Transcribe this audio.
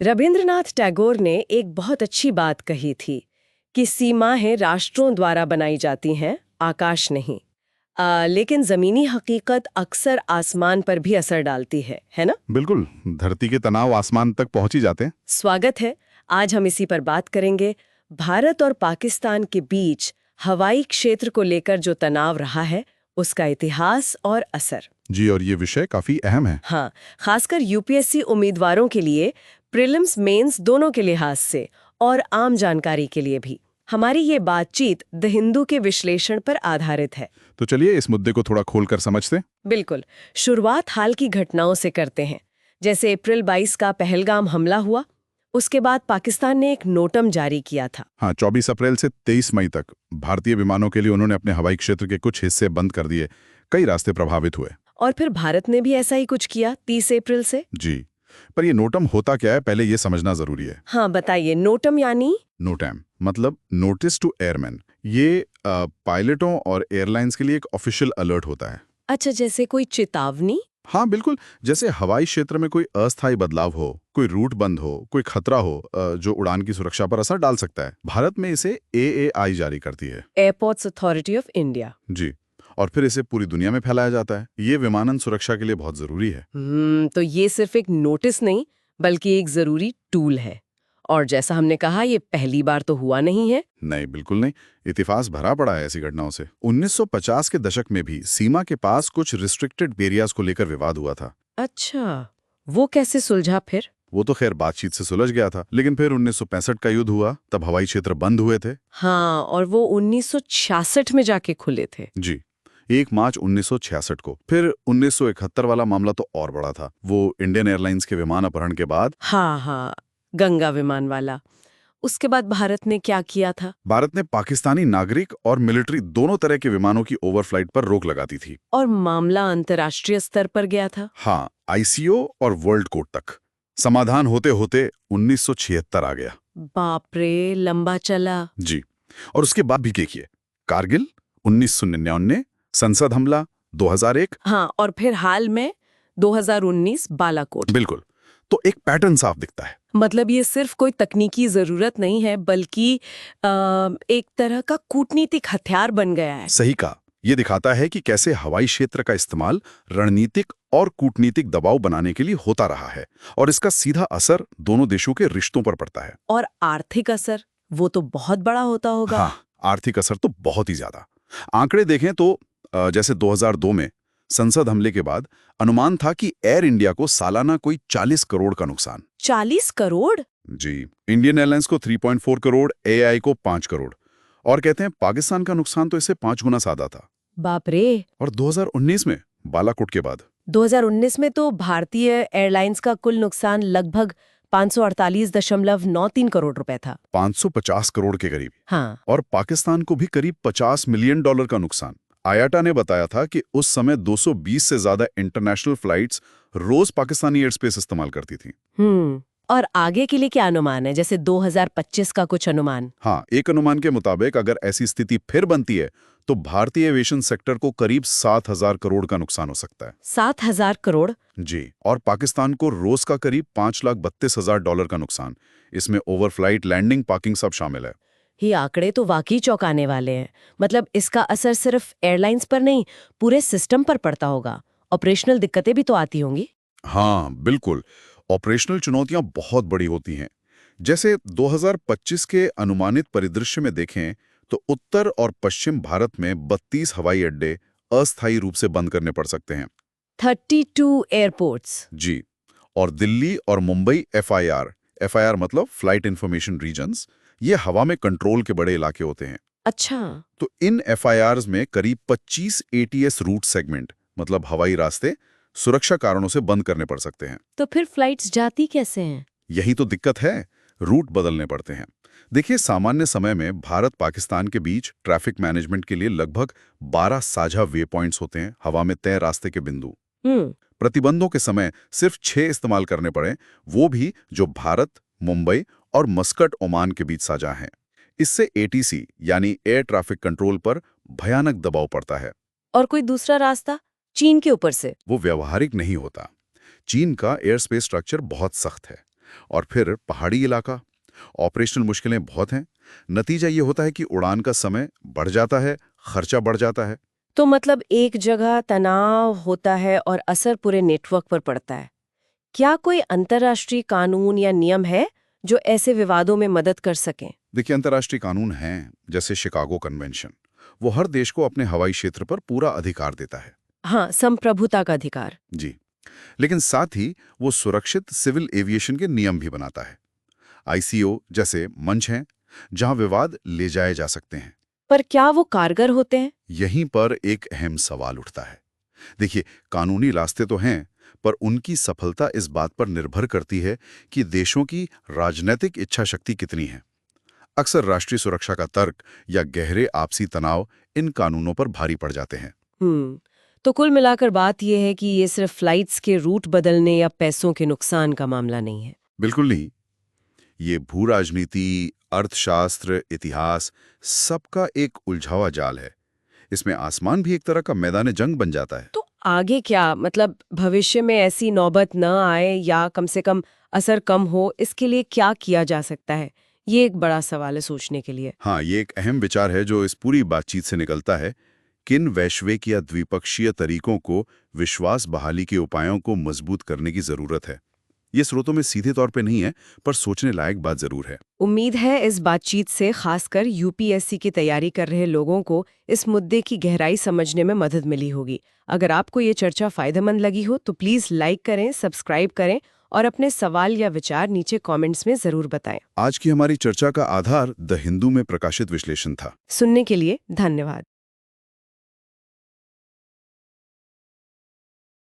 रविंद्रनाथ टैगोर ने एक बहुत अच्छी बात कही थी कि सीमाएं राष्ट्रों द्वारा बनाई जाती हैं, आकाश नहीं। लेकिन जमीनी हकीकत अक्सर आसमान पर भी असर डालती है ना? बिल्कुल। धरती के तनाव आसमान तक पहुंच ही जाते हैं। स्वागत है। आज हम इसी पर बात करेंगे। भारत और पाकिस्तान के बीच हवाई क्षेत्र को लेकर जो तनाव रहा है, उसका इतिहास और असर। जी, और ये विषय काफी अहम है। हाँ, खासकर यूपीएससी उम्मीदवारों के लिए, प्रीलिम्स मेंस दोनों के लिहाज से और आम जानकारी के लिए भी। हमारी ये बातचीत द हिंदू के विश्लेषण पर आधारित है। तो चलिए इस मुद्दे को थोड़ा खोलकर समझते हैं। बिल्कुल। शुरुआत हाल की घटनाओं से करते हैं। जैसे अप्रैल 22 का पहलगाम हमला हुआ, उसके बाद पाकिस्तान ने एक नोटम जारी किया था। हाँ, 24 अप्रैल से 23 मई तक भारतीय विमानों के लिए उन्होंने अपने हवाई क्षेत्र के कुछ हिस्से बंद कर दिए। कई रास्ते प्रभावित हुए। और फिर भारत ने भी ऐसा ही कुछ किया 30 अप्रैल से। जी, पर ये नोटम होता क्या है, पहले ये समझना जरूरी है। हाँ, बताइए। नोटम यानी? नोटैम मतलब नोटिस टू एयरमैन। ये पायलटों और एयरलाइंस के लिए एक ऑफिशियल अलर्ट होता है। अच्छा, जैसे कोई चेतावनी? हाँ बिल्कुल। जैसे हवाई क्षेत्र में कोई अस्थायी बदलाव हो, कोई रूट बंद हो, कोई खतरा हो जो उड़ान की सुरक्षा पर असर डाल सकता है। भारत में इसे एएआई जारी करती है, एयरपोर्ट्स अथॉरिटी ऑफ इंडिया। जी। और फिर इसे पूरी दुनिया में फैलाया जाता है। ये विमानन सुरक्षा के लिए बहुत जरूरी है। तो ये सिर्फ एक नोटिस नहीं, बल्कि एक जरूरी टूल है। और जैसा हमने कहा, ये पहली बार तो हुआ नहीं है। नहीं, बिल्कुल नहीं। इतिहास भरा पड़ा है ऐसी घटनाओं से। 1950 के दशक में भी सीमा के पास कुछ रिस्ट्रिक्टेड एरियाज को लेकर विवाद हुआ था। अच्छा, वो कैसे सुलझा फिर? वो तो खैर बातचीत से सुलझ गया था, लेकिन फिर 1965 का युद्ध हुआ, तब हवाई क्षेत्र बंद हुए थे। हाँ, और वो 1966 में जाके खुले थे। जी, 1 मार्च 1966 को। फिर 1971 वाला मामला तो और बड़ा था। वो इंडियन एयरलाइंस के विमान अपहरण के बाद। हाँ, गंगा विमान वाला। उसके बाद भारत ने क्या किया था? भारत ने पाकिस्तानी नागरिक और मिलिट्री दोनों तरह के विमानों की ओवरफ्लाइट पर रोक लगा दी थी। और मामला अंतर्राष्ट्रीय स्तर पर गया था। हाँ, आईसीओ और वर्ल्ड कोर्ट तक। समाधान होते होते 1976 आ गया। बाप रे, लंबा चला। जी, और उसके बाद भी देखिए, कारगिल 1999, संसद हमला 2001। हाँ, और फिर हाल में 2019 बालाकोट। बिल्कुल। तो एक पैटर्न साफ दिखता है। मतलब ये सिर्फ कोई तकनीकी जरूरत नहीं है, बल्कि एक तरह का कूटनीतिक हथियार बन गया है। सही कहा। ये दिखाता है कि कैसे हवाई क्षेत्र का इस्तेमाल रणनीतिक और कूटनीतिक दबाव बनाने के लिए होता रहा है, और इसका सीधा असर दोनों देशों के रिश्तों पर पड़ता है। और आर्थिक असर, वो तो बहुत बड़ा होता होगा। हाँ, आर्थिक असर तो बहुत ही ज्यादा। आंकड़े देखें तो जैसे 2002 में संसद हमले के बाद अनुमान था कि एयर इंडिया को सालाना कोई 40 करोड़ का नुकसान। 40 करोड़? जी, इंडियन एयरलाइंस को 3.4 करोड़, एआई को 5 करोड़। और कहते हैं पाकिस्तान का नुकसान तो इससे 5 गुना ज्यादा था। बाप रे। और 2019 में बालाकोट के बाद 2019 में तो भारतीय एयरलाइंस का कुल नुकसान लगभग 548.93 करोड़ रुपए था। 550 करोड़ के करीब। हाँ। और पाकिस्तान को भी करीब $50 मिलियन का नुकसान। आयाटा ने बताया था कि उस समय 220 से ज्यादा इंटरनेशनल फ्लाइट्स रोज पाकिस्तानी एयर स्पेस इस्तेमाल करती थी। और आगे के लिए क्या अनुमान है, जैसे 2025 का कुछ अनुमान? हाँ, एक अनुमान के मुताबिक अगर ऐसी स्थिति फिर बनती है तो भारतीय एविएशन सेक्टर को करीब 7,000 करोड़ का नुकसान हो सकता है। 7,000 करोड़? जी, और पाकिस्तान को रोज का करीब $5,32,000 का नुकसान। इसमें ओवरफ्लाइट, लैंडिंग, पार्किंग सब शामिल है। ये आंकड़े तो वाकई चौंकाने वाले हैं। मतलब इसका असर सिर्फ एयरलाइंस पर नहीं, पूरे सिस्टम पर पड़ता होगा। ऑपरेशनल दिक्कतें भी तो आती होंगी। हाँ बिल्कुल, ऑपरेशनल चुनौतियां बहुत बड़ी होती हैं। जैसे 2025 के अनुमानित परिदृश्य में देखें तो उत्तर और पश्चिम भारत में 32 हवाई अड्डे अस्थायी रूप से बंद करने पड़ सकते हैं। 32 एयरपोर्ट्स? जी, और दिल्ली और मुंबई एफआईआर मतलब फ्लाइट इंफॉर्मेशन रीजन्स, ये हवा में कंट्रोल के बड़े इलाके होते हैं। अच्छा। तो इन एफआईआर्स में करीब 25 एटीएस रूट सेगमेंट मतलब हवाई रास्ते सुरक्षा कारणों से बंद करने पड़ सकते हैं। तो फिर फ्लाइट्स जाती कैसे हैं? यही तो दिक्कत है, रूट बदलने पड़ते हैं। देखिए, सामान्य समय में भारत पाकिस्तान के बीच ट्रैफिक मैनेजमेंट के लिए लगभग 12 साझा वे पॉइंट्स होते हैं, हवा में तय रास्ते के बिंदु। प्रतिबंधों के समय सिर्फ 6 इस्तेमाल करने पड़े, वो भी जो भारत, मुंबई और मस्कट, ओमान के बीच साझा हैं। इससे एटीसी यानी एयर ट्रैफिक कंट्रोल पर भयानक दबाव पड़ता है। और कोई दूसरा रास्ता चीन के ऊपर से? वो व्यवहारिक नहीं होता। चीन का एयर स्पेस स्ट्रक्चर बहुत सख्त है। और फिर पहाड़ी इलाका, ऑपरेशनल मुश्किलें बहुत हैं। नतीजा ये होता है कि उड़ान का समय बढ़ जाता है, खर्चा बढ़ जाता है। तो मतलब एक जगह तनाव होता है और असर पूरे नेटवर्क पर पड़ता है। क्या कोई अंतर्राष्ट्रीय कानून या नियम है जो ऐसे विवादों में मदद कर सकें? देखिए, अंतर्राष्ट्रीय कानून हैं, जैसे शिकागो कन्वेंशन। वो हर देश को अपने हवाई क्षेत्र पर पूरा अधिकार देता है। हाँ, संप्रभुता का अधिकार। जी। लेकिन साथ ही वो सुरक्षित सिविल एविएशन के नियम भी बनाता है। आईसीओ जैसे मंच हैं जहां विवाद ले जाए जा सकते हैं। पर क्या वो कारगर होते हैं? यहीं पर एक अहम सवाल उठता है। देखिए, कानूनी रास्ते तो हैं, पर उनकी सफलता इस बात पर निर्भर करती है कि देशों की राजनीतिक इच्छा शक्ति कितनी है। अक्सर राष्ट्रीय सुरक्षा का तर्क या गहरे आपसी तनाव इन कानूनों पर भारी पड़ जाते हैं। तो कुल मिलाकर बात यह है कि ये सिर्फ फ्लाइट्स के रूट बदलने या पैसों के नुकसान का मामला नहीं है। बिल्कुल नहीं। ये भू राजनीति, अर्थशास्त्र, इतिहास, सबका एक उलझावा जाल है। इसमें आसमान भी एक तरह का मैदान जंग बन जाता है। तो आगे क्या, मतलब भविष्य में ऐसी नौबत न आए या कम से कम असर कम हो, इसके लिए क्या किया जा सकता है? ये एक बड़ा सवाल है सोचने के लिए। हाँ, ये एक अहम विचार है जो इस पूरी बातचीत से निकलता है। किन वैश्विक या द्विपक्षीय तरीकों को विश्वास बहाली के उपायों को मजबूत करने की जरूरत है। ये स्रोतों में सीधे तौर पे नहीं है, पर सोचने लायक बात जरूर है। उम्मीद है इस बातचीत से खासकर यूपीएससी की तैयारी कर रहे लोगों को इस मुद्दे की गहराई समझने में मदद मिली होगी। अगर आपको ये चर्चा फायदेमंद लगी हो तो प्लीज लाइक करें, सब्सक्राइब करें और अपने सवाल या विचार नीचे कमेंट्स में जरूर बताएं। आज की हमारी चर्चा का आधार द हिंदू में प्रकाशित विश्लेषण था। सुनने के लिए धन्यवाद।